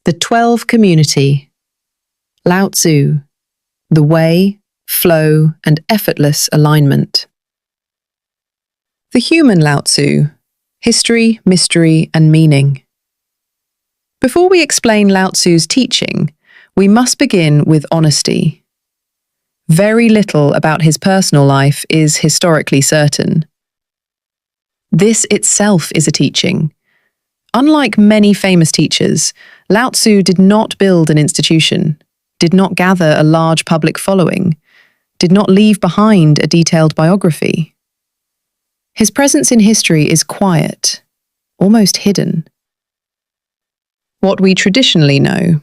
The 12 Community, Lao Tzu, the way, flow, and effortless alignment. The human Lao Tzu, history, mystery, and meaning. Before we explain Lao Tzu's teaching, we must begin with honesty. Very little about his personal life is historically certain. This itself is a teaching. Unlike many famous teachers, Lao Tzu did not build an institution, did not gather a large public following, did not leave behind a detailed biography. His presence in history is quiet, almost hidden. What we traditionally know.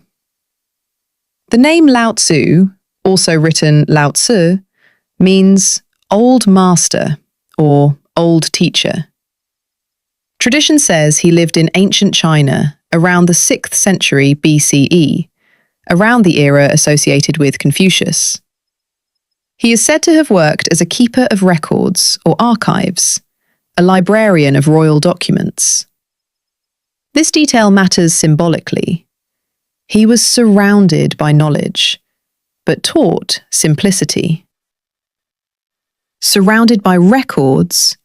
The name Lao Tzu, also written Lao Tzu, means old master or old teacher. Tradition says he lived in ancient China around the 6th century BCE, around the era associated with Confucius. He is said to have worked as a keeper of records or archives, a librarian of royal documents. This detail matters symbolically. He was surrounded by knowledge, but taught simplicity. Surrounded by records,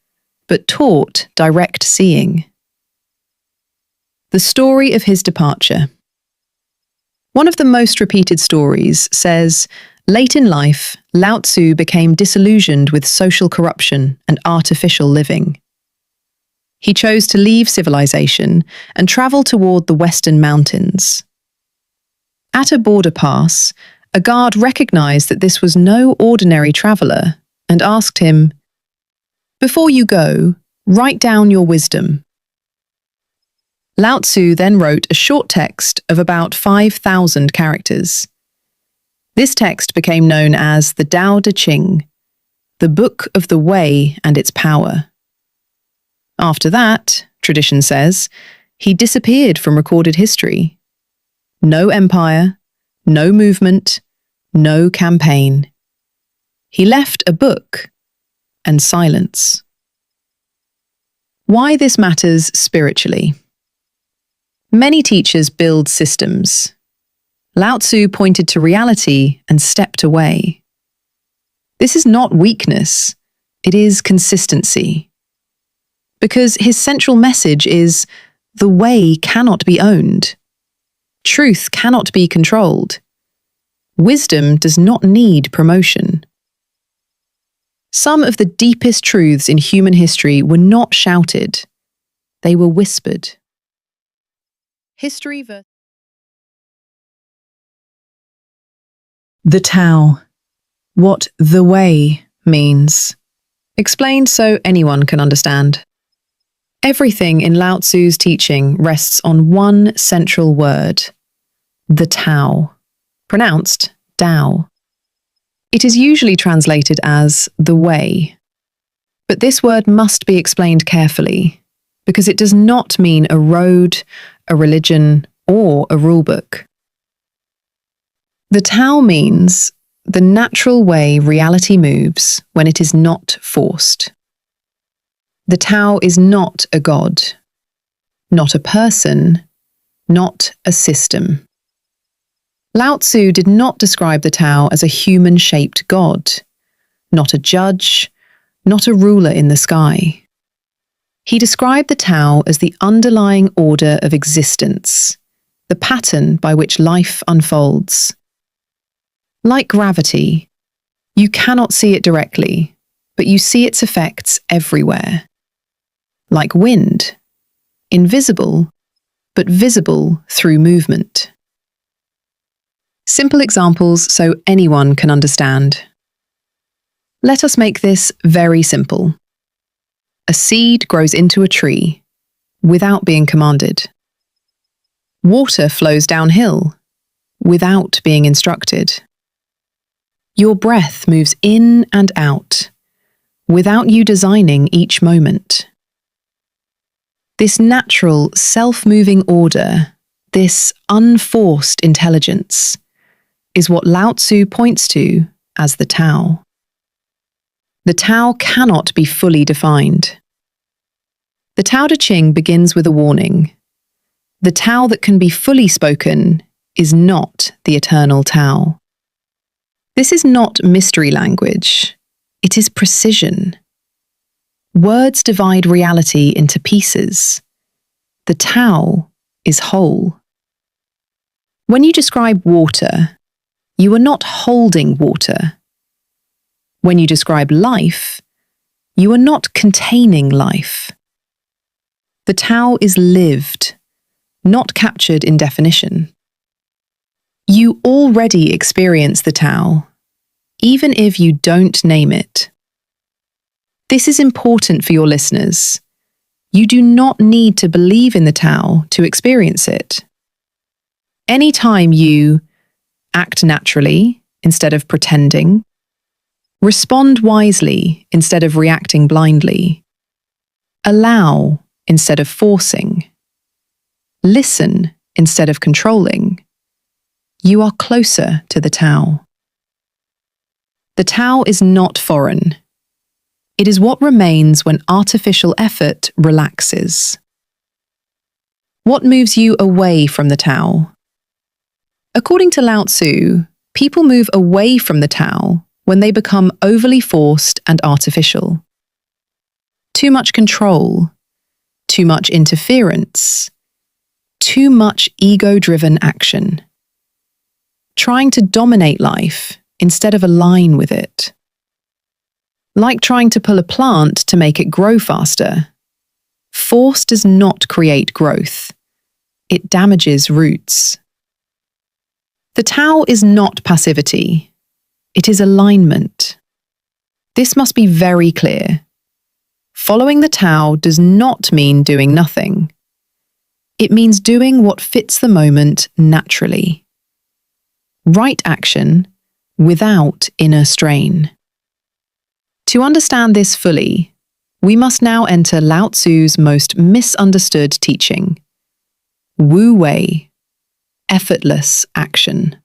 but taught direct seeing. The story of his departure. One of the most repeated stories says, late in life, Lao Tzu became disillusioned with social corruption and artificial living. He chose to leave civilization and travel toward the Western mountains. At a border pass, a guard recognized that this was no ordinary traveler and asked him, "Before you go, write down your wisdom." Lao Tzu then wrote a short text of about 5,000 characters. This text became known as the Tao Te Ching, the Book of the Way and its power. After that, tradition says, he disappeared from recorded history. No empire, no movement, no campaign. He left a book and silence. Why this matters spiritually. Many teachers build systems. Lao Tzu pointed to reality and stepped away. This is not weakness, it is consistency. Because his central message is, the way cannot be owned. Truth cannot be controlled. Wisdom does not need promotion. Some of the deepest truths in human history were not shouted, they were whispered. History versus the Tao. What the way means. Explained so anyone can understand. Everything in Lao Tzu's teaching rests on one central word, the Tao, pronounced Tao. It is usually translated as the way. But this word must be explained carefully, because it does not mean a road, a religion, or a rulebook. The Tao means the natural way reality moves when it is not forced. The Tao is not a god, not a person, not a system. Lao Tzu did not describe the Tao as a human-shaped god, not a judge, not a ruler in the sky. He described the Tao as the underlying order of existence, the pattern by which life unfolds. Like gravity, you cannot see it directly, but you see its effects everywhere. Like wind, invisible, but visible through movement. Simple examples so anyone can understand. Let us make this very simple. A seed grows into a tree without being commanded. Water flows downhill without being instructed. Your breath moves in and out without you designing each moment. This natural, self-moving order, this unforced intelligence, is what Lao Tzu points to as the Tao. The Tao cannot be fully defined. The Tao Te Ching begins with a warning. The Tao that can be fully spoken is not the eternal Tao. This is not mystery language. It is precision. Words divide reality into pieces. The Tao is whole. When you describe water, you are not holding water. When you describe life, you are not containing life. The Tao is lived, not captured in definition. You already experience the Tao, even if you don't name it. This is important for your listeners. You do not need to believe in the Tao to experience it. Anytime you act naturally instead of pretending, respond wisely instead of reacting blindly, allow instead of forcing, listen instead of controlling, you are closer to the Tao. The Tao is not foreign. It is what remains when artificial effort relaxes. What moves you away from the Tao? According to Lao Tzu, people move away from the Tao when they become overly forced and artificial. Too much control, too much interference, too much ego-driven action. Trying to dominate life instead of align with it. Like trying to pull a plant to make it grow faster. Force does not create growth. It damages roots. The Tao is not passivity. It is alignment. This must be very clear. Following the Tao does not mean doing nothing. It means doing what fits the moment naturally. Right action without inner strain. To understand this fully, we must now enter Lao Tzu's most misunderstood teaching, Wu Wei, effortless action.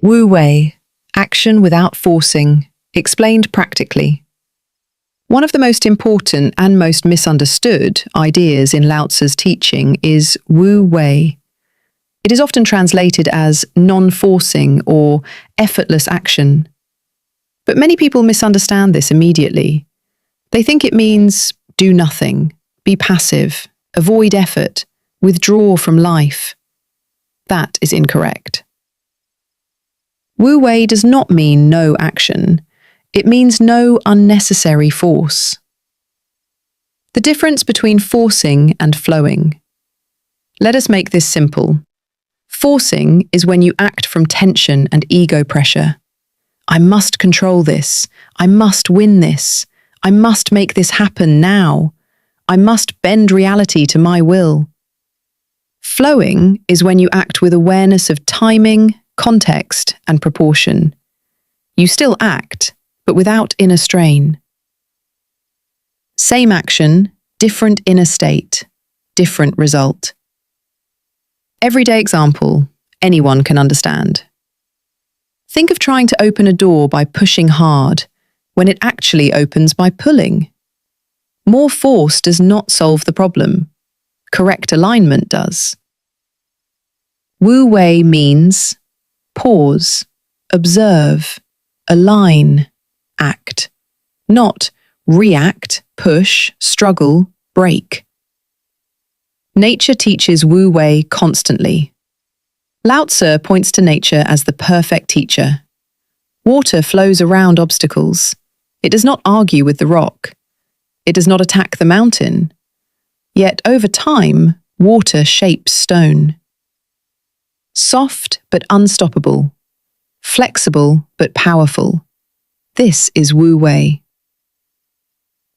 Wu Wei, action without forcing, explained practically. One of the most important and most misunderstood ideas in Lao Tzu's teaching is Wu Wei. It is often translated as non-forcing or effortless action. But many people misunderstand this immediately. They think it means do nothing, be passive, avoid effort, withdraw from life. That is incorrect. Wu Wei does not mean no action. It means no unnecessary force. The difference between forcing and flowing. Let us make this simple. Forcing is when you act from tension and ego pressure. I must control this. I must win this. I must make this happen now. I must bend reality to my will. Flowing is when you act with awareness of timing, context, and proportion. You still act, but without inner strain. Same action, different inner state, different result. Everyday example, anyone can understand. Think of trying to open a door by pushing hard, when it actually opens by pulling. More force does not solve the problem. Correct alignment does. Wu Wei means pause, observe, align, act, not react, push, struggle, break. Nature teaches Wu Wei constantly. Lao Tzu points to nature as the perfect teacher. Water flows around obstacles. It does not argue with the rock. It does not attack the mountain. Yet over time, water shapes stone. Soft but unstoppable. Flexible but powerful. This is Wu Wei.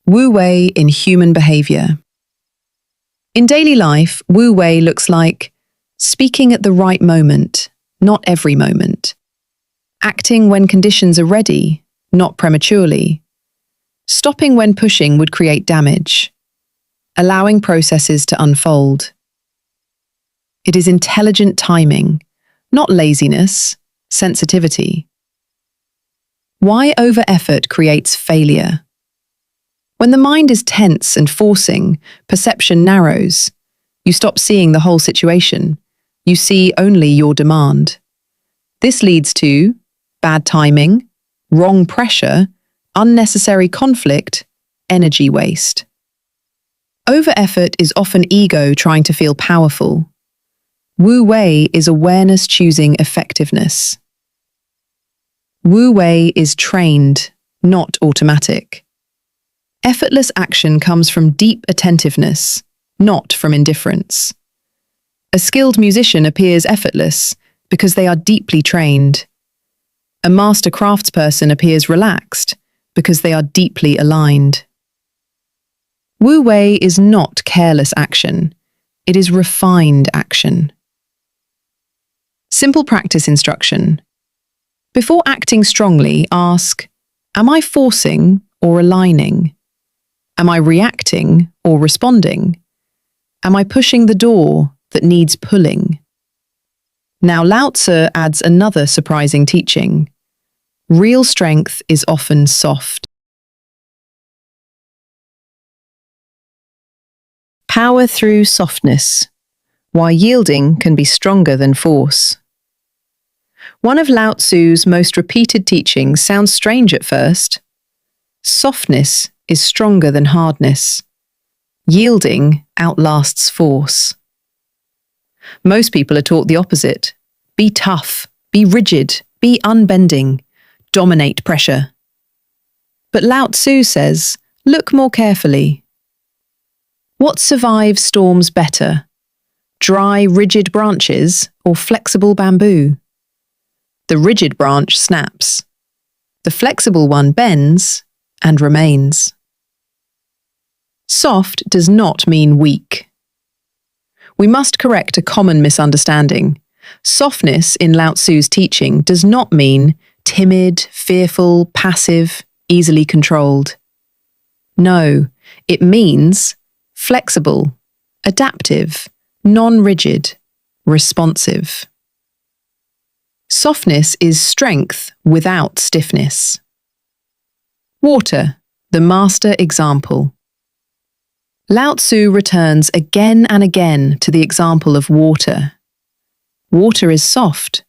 Wu Wei in human behavior. In daily life, Wu Wei looks like speaking at the right moment, not every moment. Acting when conditions are ready, not prematurely. Stopping when pushing would create damage. Allowing processes to unfold. It is intelligent timing, not laziness, sensitivity. Why over-effort creates failure? When the mind is tense and forcing, perception narrows. You stop seeing the whole situation. You see only your demand. This leads to bad timing, wrong pressure, unnecessary conflict, energy waste. Over-effort is often ego trying to feel powerful. Wu Wei is awareness choosing effectiveness. Wu Wei is trained, not automatic. Effortless action comes from deep attentiveness, not from indifference. A skilled musician appears effortless because they are deeply trained. A master craftsperson appears relaxed because they are deeply aligned. Wu Wei is not careless action. It is refined action. Simple practice instruction. Before acting strongly, ask, am I forcing or aligning? Am I reacting or responding? Am I pushing the door that needs pulling? Now Lao Tzu adds another surprising teaching. Real strength is often soft. Power through softness. Why yielding can be stronger than force. One of Lao Tzu's most repeated teachings sounds strange at first. Softness is stronger than hardness. Yielding outlasts force. Most people are taught the opposite. Be tough, be rigid, be unbending, dominate pressure. But Lao Tzu says, look more carefully. What survives storms better? Dry, rigid branches or flexible bamboo? The rigid branch snaps. The flexible one bends and remains. Soft does not mean weak. We must correct a common misunderstanding. Softness in Lao Tzu's teaching does not mean timid, fearful, passive, easily controlled. No, it means flexible, adaptive, non-rigid, responsive. Softness is strength without stiffness. Water, the master example. Lao Tzu returns again and again to the example of water. Water is soft.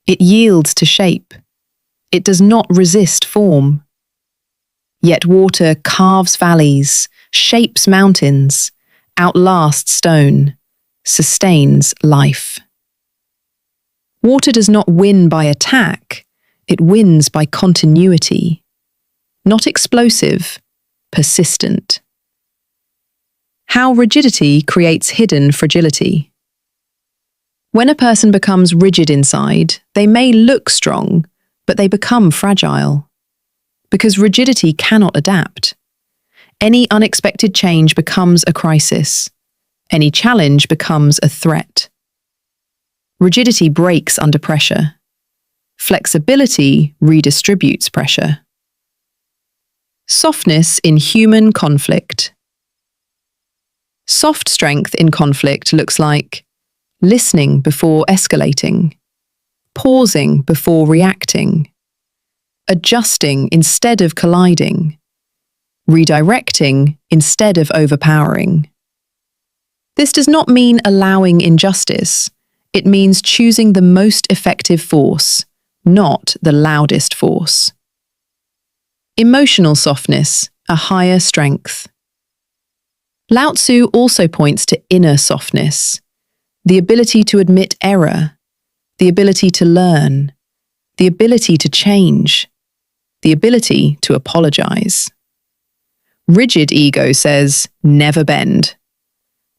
It yields to shape. It does not resist form. Yet water carves valleys, shapes mountains, outlasts stone, sustains life. Water does not win by attack, it wins by continuity. Not explosive, persistent. How rigidity creates hidden fragility. When a person becomes rigid inside, they may look strong, but they become fragile. Because rigidity cannot adapt. Any unexpected change becomes a crisis. Any challenge becomes a threat. Rigidity breaks under pressure. Flexibility redistributes pressure. Softness in human conflict. Soft strength in conflict looks like listening before escalating, pausing before reacting, adjusting instead of colliding, redirecting instead of overpowering. This does not mean allowing injustice. It means choosing the most effective force, not the loudest force. Emotional softness, a higher strength. Lao Tzu also points to inner softness, the ability to admit error, the ability to learn, the ability to change, the ability to apologize. Rigid ego says, never bend.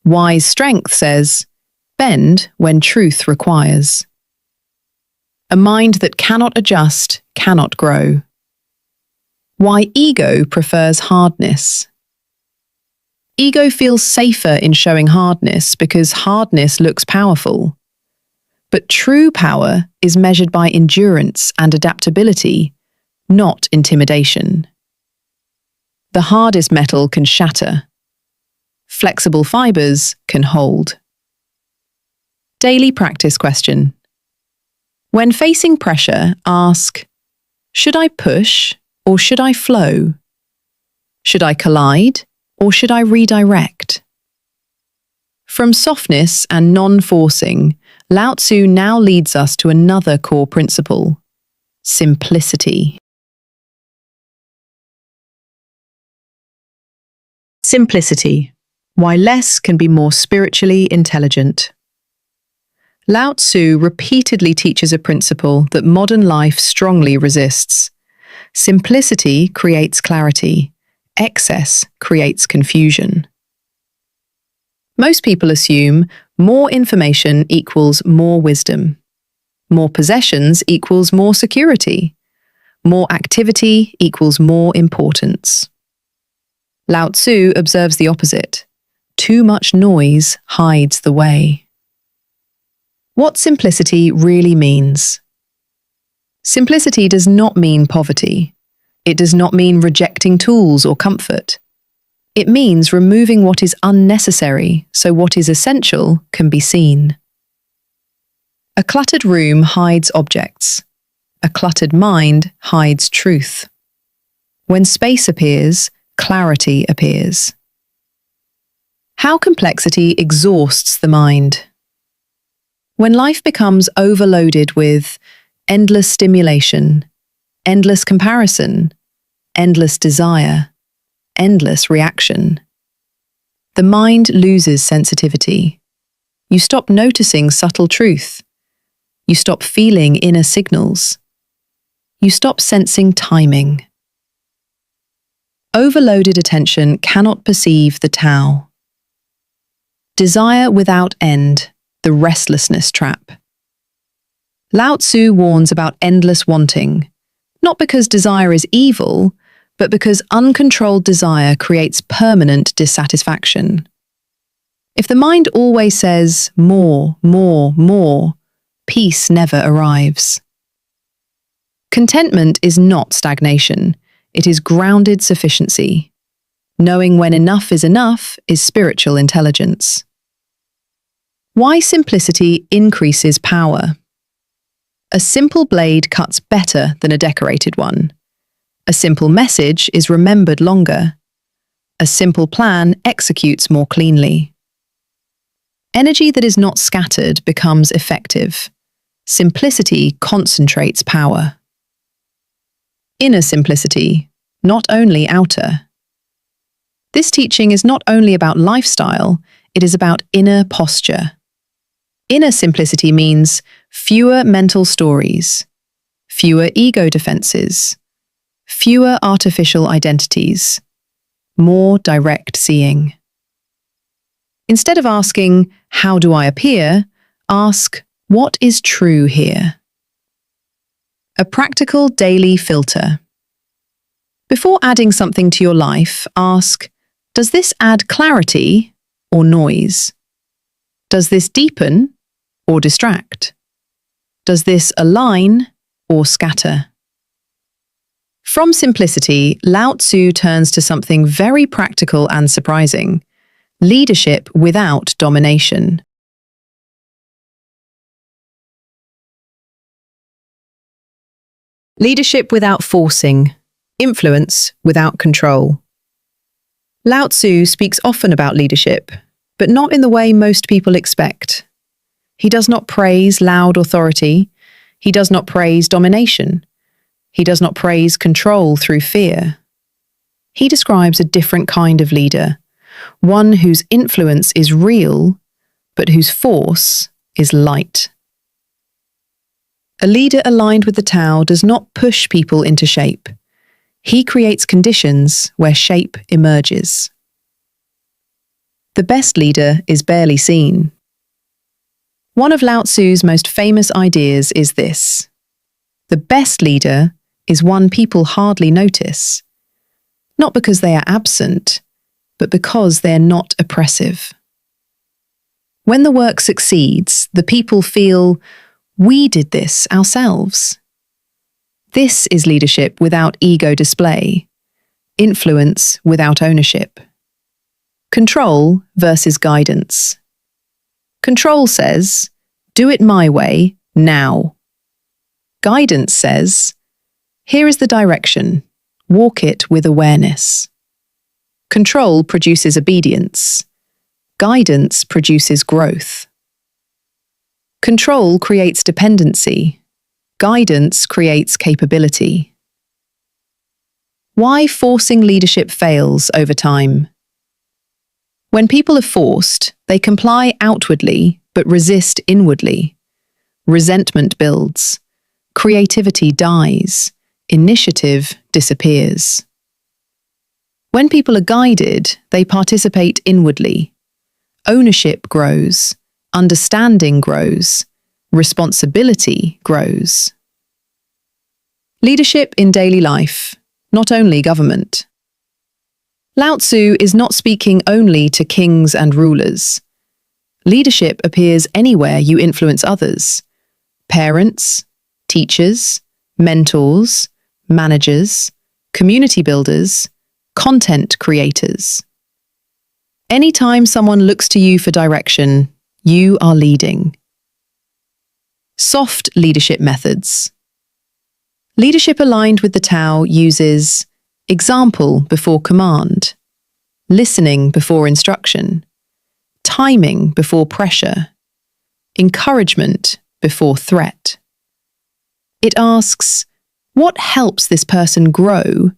Wise strength says, bend when truth requires. A mind that cannot adjust cannot grow. Why ego prefers hardness. Ego feels safer in showing hardness because hardness looks powerful. But true power is measured by endurance and adaptability, not intimidation. The hardest metal can shatter. Flexible fibers can hold. Daily practice question. When facing pressure, ask, should I push or should I flow? Should I collide, or should I redirect? From softness and non-forcing, Lao Tzu now leads us to another core principle: simplicity. Simplicity. Why less can be more spiritually intelligent. Lao Tzu repeatedly teaches a principle that modern life strongly resists. Simplicity creates clarity. Excess creates confusion. Most people assume more information equals more wisdom. More possessions equals more security. More activity equals more importance. Lao Tzu observes the opposite. Too much noise hides the way. What simplicity really means? Simplicity does not mean poverty. It does not mean rejecting tools or comfort. It means removing what is unnecessary so what is essential can be seen. A cluttered room hides objects. A cluttered mind hides truth. When space appears, clarity appears. How complexity exhausts the mind. When life becomes overloaded with endless stimulation, endless comparison, endless desire, endless reaction, the mind loses sensitivity. You stop noticing subtle truth. You stop feeling inner signals. You stop sensing timing. Overloaded attention cannot perceive the Tao. Desire without end, the restlessness trap. Lao Tzu warns about endless wanting, not because desire is evil, but because uncontrolled desire creates permanent dissatisfaction. If the mind always says more, more, more, peace never arrives. Contentment is not stagnation, it is grounded sufficiency. Knowing when enough is spiritual intelligence. Why simplicity increases power. A simple blade cuts better than a decorated one. A simple message is remembered longer. A simple plan executes more cleanly. Energy that is not scattered becomes effective. Simplicity concentrates power. Inner simplicity, not only outer. This teaching is not only about lifestyle, it is about inner posture. Inner simplicity means fewer mental stories, fewer ego defenses, fewer artificial identities, more direct seeing. Instead of asking, "How do I appear?" ask, "What is true here?" A practical daily filter. Before adding something to your life, ask, does this add clarity or noise? Does this deepen or distract? Does this align or scatter? From simplicity, Lao Tzu turns to something very practical and surprising: leadership without domination. Leadership without forcing, influence without control. Lao Tzu speaks often about leadership, but not in the way most people expect. He does not praise loud authority. He does not praise domination. He does not praise control through fear. He describes a different kind of leader, one whose influence is real, but whose force is light. A leader aligned with the Tao does not push people into shape. He creates conditions where shape emerges. The best leader is barely seen. One of Lao Tzu's most famous ideas is this: the best leader is one people hardly notice, not because they are absent, but because they are not oppressive. When the work succeeds, the people feel, "We did this ourselves." This is leadership without ego display, influence without ownership. Control versus guidance. Control says, "Do it my way, now." Guidance says, "Here is the direction, walk it with awareness." Control produces obedience. Guidance produces growth. Control creates dependency. Guidance creates capability. Why forcing leadership fails over time? When people are forced, they comply outwardly but resist inwardly. Resentment builds. Creativity dies. Initiative disappears. When people are guided, they participate inwardly. Ownership grows. Understanding grows. Responsibility grows. Leadership in daily life, not only government. Lao Tzu is not speaking only to kings and rulers. Leadership appears anywhere you influence others. Parents, teachers, mentors, managers, community builders, content creators. Anytime someone looks to you for direction, you are leading. Soft leadership methods. Leadership aligned with the Tao uses example before command, listening before instruction, timing before pressure, encouragement before threat. It asks, what helps this person grow,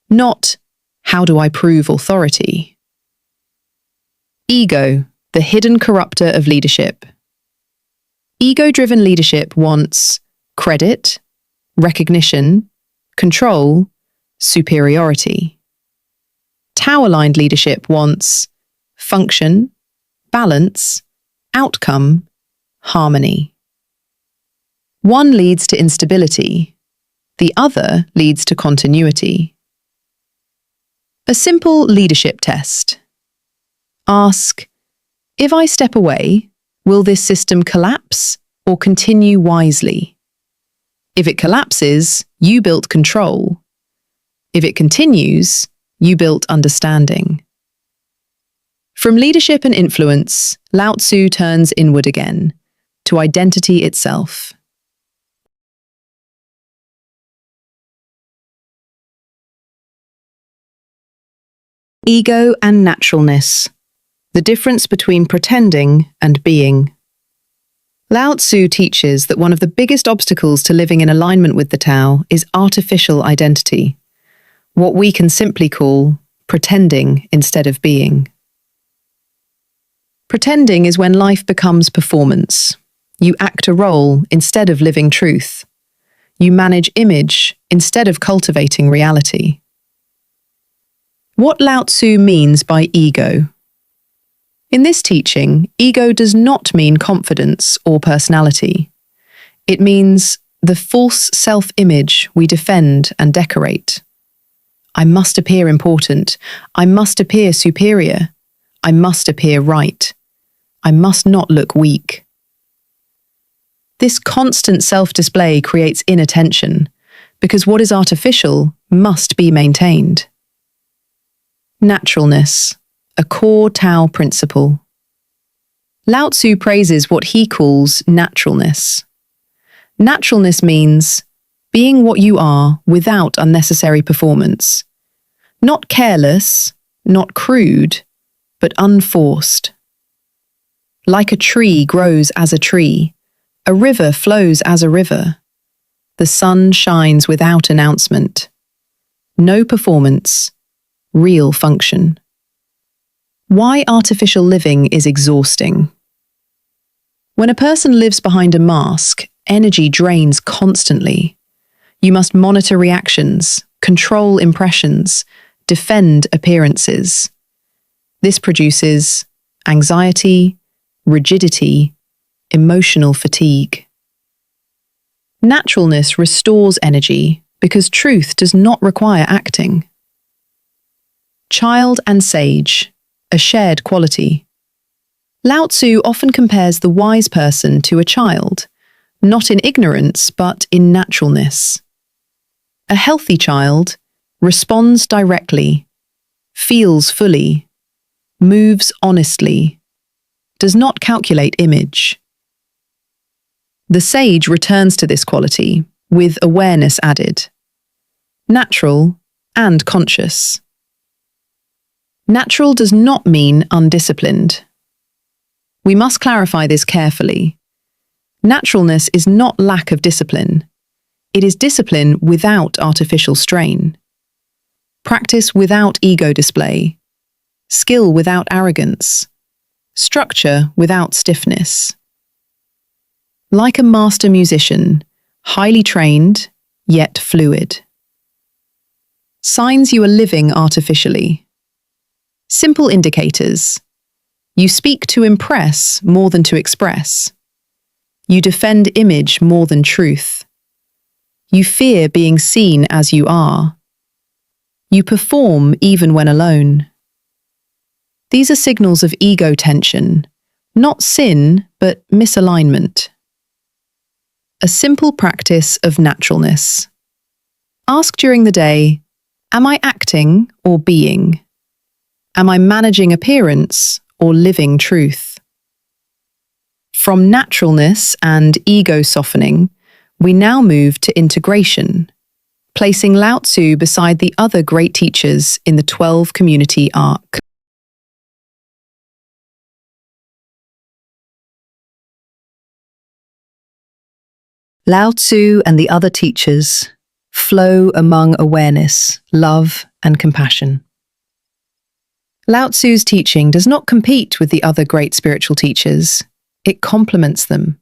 not how do I prove authority? Ego, the hidden corrupter of leadership. Ego-driven leadership wants credit, recognition, control, superiority. Tao-aligned leadership wants function, balance, outcome, harmony. One leads to instability, the other leads to continuity. A simple leadership test. Ask, if I step away, will this system collapse or continue wisely? If it collapses, you built control. If it continues, you built understanding. From leadership and influence, Lao Tzu turns inward again, to identity itself. Ego and naturalness. The difference between pretending and being. Lao Tzu teaches that one of the biggest obstacles to living in alignment with the Tao is artificial identity, what we can simply call pretending instead of being. Pretending is when life becomes performance. You act a role instead of living truth. You manage image instead of cultivating reality. What Lao Tzu means by ego. In this teaching, ego does not mean confidence or personality. It means the false self-image we defend and decorate. I must appear important. I must appear superior. I must appear right. I must not look weak. This constant self-display creates inattention, because what is artificial must be maintained. Naturalness, a core Tao principle. Lao Tzu praises what he calls naturalness. Naturalness means being what you are without unnecessary performance. Not careless, not crude, but unforced. Like a tree grows as a tree, a river flows as a river. The sun shines without announcement. No performance, real function. Why artificial living is exhausting. When a person lives behind a mask, energy drains constantly. You must monitor reactions, control impressions, defend appearances. This produces anxiety, rigidity, emotional fatigue. Naturalness restores energy because truth does not require acting. Child and sage, a shared quality. Lao Tzu often compares the wise person to a child, not in ignorance but in naturalness. A healthy child responds directly, feels fully, moves honestly, does not calculate image. The sage returns to this quality with awareness added, natural and conscious. Natural does not mean undisciplined. We must clarify this carefully. Naturalness is not lack of discipline. It is discipline without artificial strain. Practice without ego display. Skill without arrogance. Structure without stiffness. Like a master musician, highly trained, yet fluid. Signs you are living artificially. Simple indicators. You speak to impress more than to express. You defend image more than truth. You fear being seen as you are. You perform even when alone. These are signals of ego tension, not sin, but misalignment. A simple practice of naturalness. Ask during the day, am I acting or being? Am I managing appearance or living truth? From naturalness and ego softening, we now move to integration, placing Lao Tzu beside the other great teachers in the 12 community arc. Lao Tzu and the other teachers flow among awareness, love, and compassion. Lao Tzu's teaching does not compete with the other great spiritual teachers, it complements them.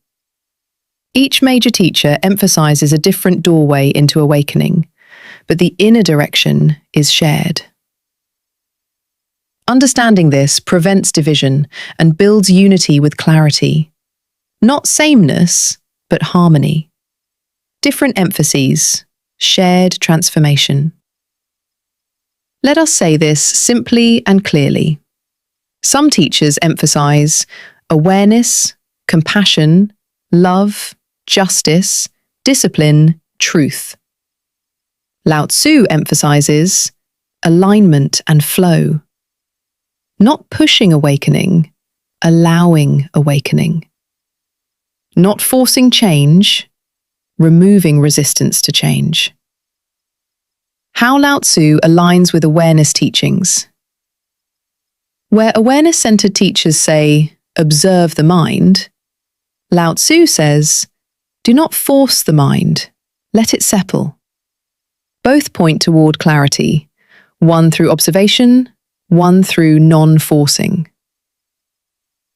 Each major teacher emphasizes a different doorway into awakening, but the inner direction is shared. Understanding this prevents division and builds unity with clarity. Not sameness, but harmony. Different emphases, shared transformation. Let us say this simply and clearly. Some teachers emphasize awareness, compassion, love, justice, discipline, truth. Lao Tzu emphasizes alignment and flow. Not pushing awakening, allowing awakening. Not forcing change, removing resistance to change. How Lao Tzu aligns with awareness teachings. Where awareness-centered teachers say, observe the mind, Lao Tzu says, do not force the mind, let it settle. Both point toward clarity, one through observation, one through non-forcing.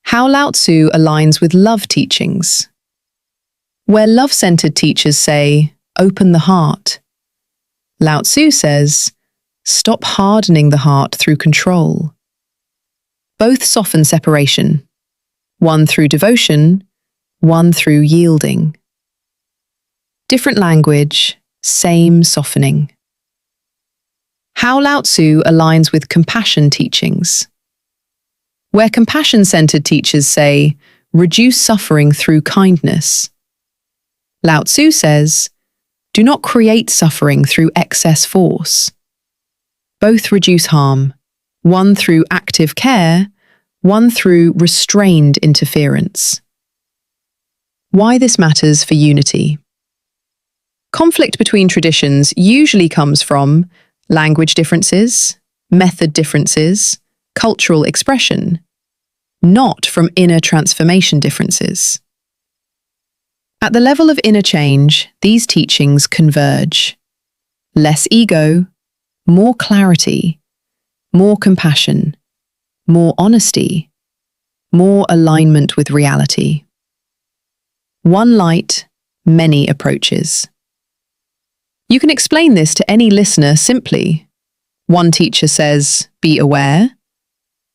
How Lao Tzu aligns with love teachings. Where love-centered teachers say, open the heart, Lao Tzu says, stop hardening the heart through control. Both soften separation, one through devotion, one through yielding. Different language, same softening. How Lao Tzu aligns with compassion teachings. Where compassion-centered teachers say, reduce suffering through kindness, Lao Tzu says, do not create suffering through excess force. Both reduce harm, one through active care, one through restrained interference. Why this matters for unity. Conflict between traditions usually comes from language differences, method differences, cultural expression, not from inner transformation differences. At the level of inner change, these teachings converge. Less ego, more clarity, more compassion, more honesty, more alignment with reality. One light, many approaches. You can explain this to any listener simply. One teacher says, be aware.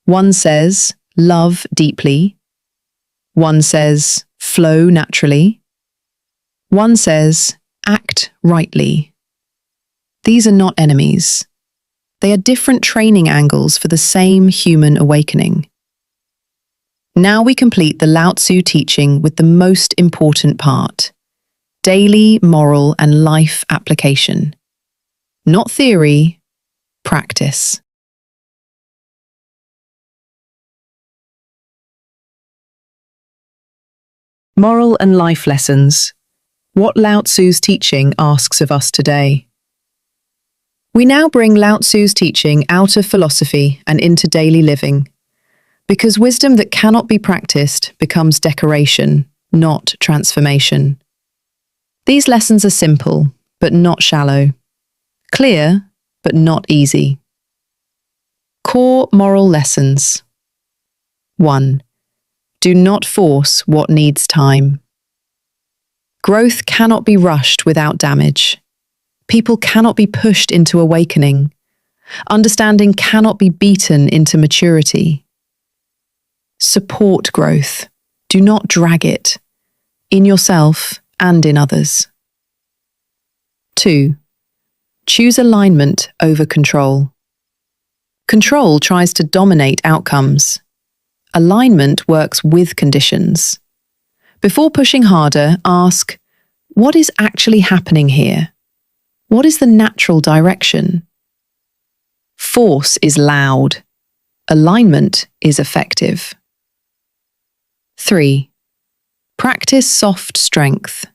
One says, love deeply. One says, flow naturally. One says, act rightly. These are not enemies. They are different training angles for the same human awakening. Now we complete the Lao Tzu teaching with the most important part, daily moral and life application. Not theory, practice. Moral and life lessons. What Lao Tzu's teaching asks of us today. We now bring Lao Tzu's teaching out of philosophy and into daily living, because wisdom that cannot be practiced becomes decoration, not transformation. These lessons are simple, but not shallow. Clear, but not easy. Core moral lessons. 1. Do not force what needs time. Growth cannot be rushed without damage. People cannot be pushed into awakening. Understanding cannot be beaten into maturity. Support growth. Do not drag it, in yourself and in others. 2. Choose alignment over control. Control tries to dominate outcomes. Alignment works with conditions. Before pushing harder, ask, what is actually happening here? What is the natural direction? Force is loud. Alignment is effective. 3. Practice soft strength.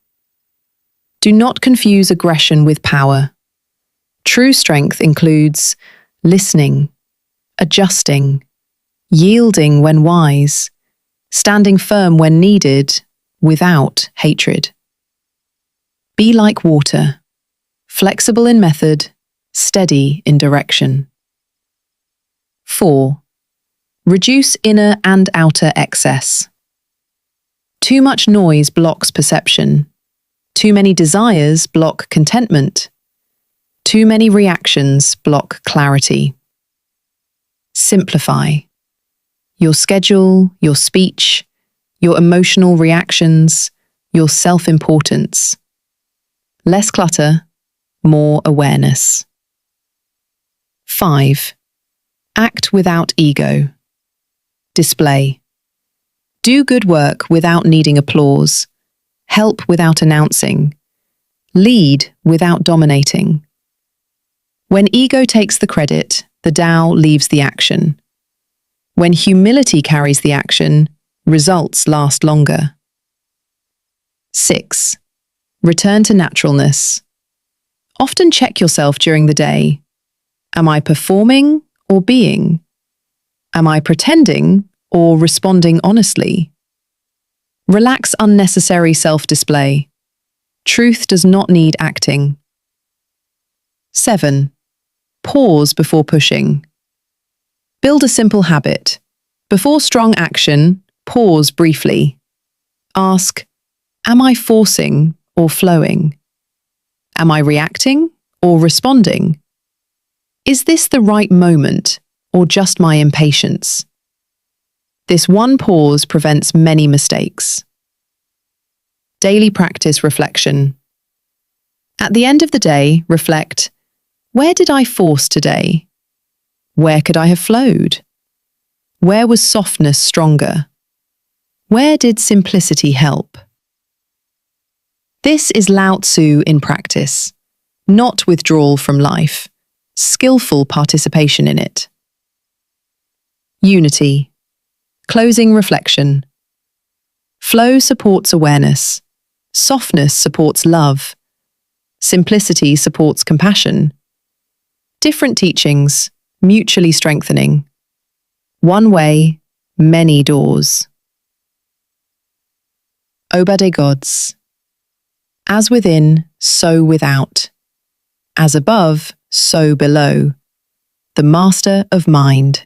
Do not confuse aggression with power. True strength includes listening, adjusting, yielding when wise, standing firm when needed, without hatred. Be like water, flexible in method, steady in direction. 4. Reduce inner and outer excess. Too much noise blocks perception. Too many desires block contentment. Too many reactions block clarity. Simplify. Your schedule, your speech, your emotional reactions, your self-importance. Less clutter, more awareness. 5. Act without ego. Display. Do good work without needing applause. Help without announcing. Lead without dominating. When ego takes the credit, the Tao leaves the action. When humility carries the action, results last longer. 6. Return to naturalness. Often check yourself during the day. Am I performing or being? Am I pretending or responding honestly? Relax unnecessary self-display. Truth does not need acting. 7. Pause before pushing. Build a simple habit. Before strong action, pause briefly. Ask, am I forcing or flowing? Am I reacting or responding? Is this the right moment or just my impatience? This one pause prevents many mistakes. Daily practice reflection. At the end of the day, reflect, where did I force today? Where could I have flowed? Where was softness stronger? Where did simplicity help? This is Lao Tzu in practice, not withdrawal from life, skillful participation in it. Unity. Closing reflection. Flow supports awareness. Softness supports love. Simplicity supports compassion. Different teachings, mutually strengthening. One way, many doors. Obade Gods. As within, so without. As above, so below. The Master of Mind.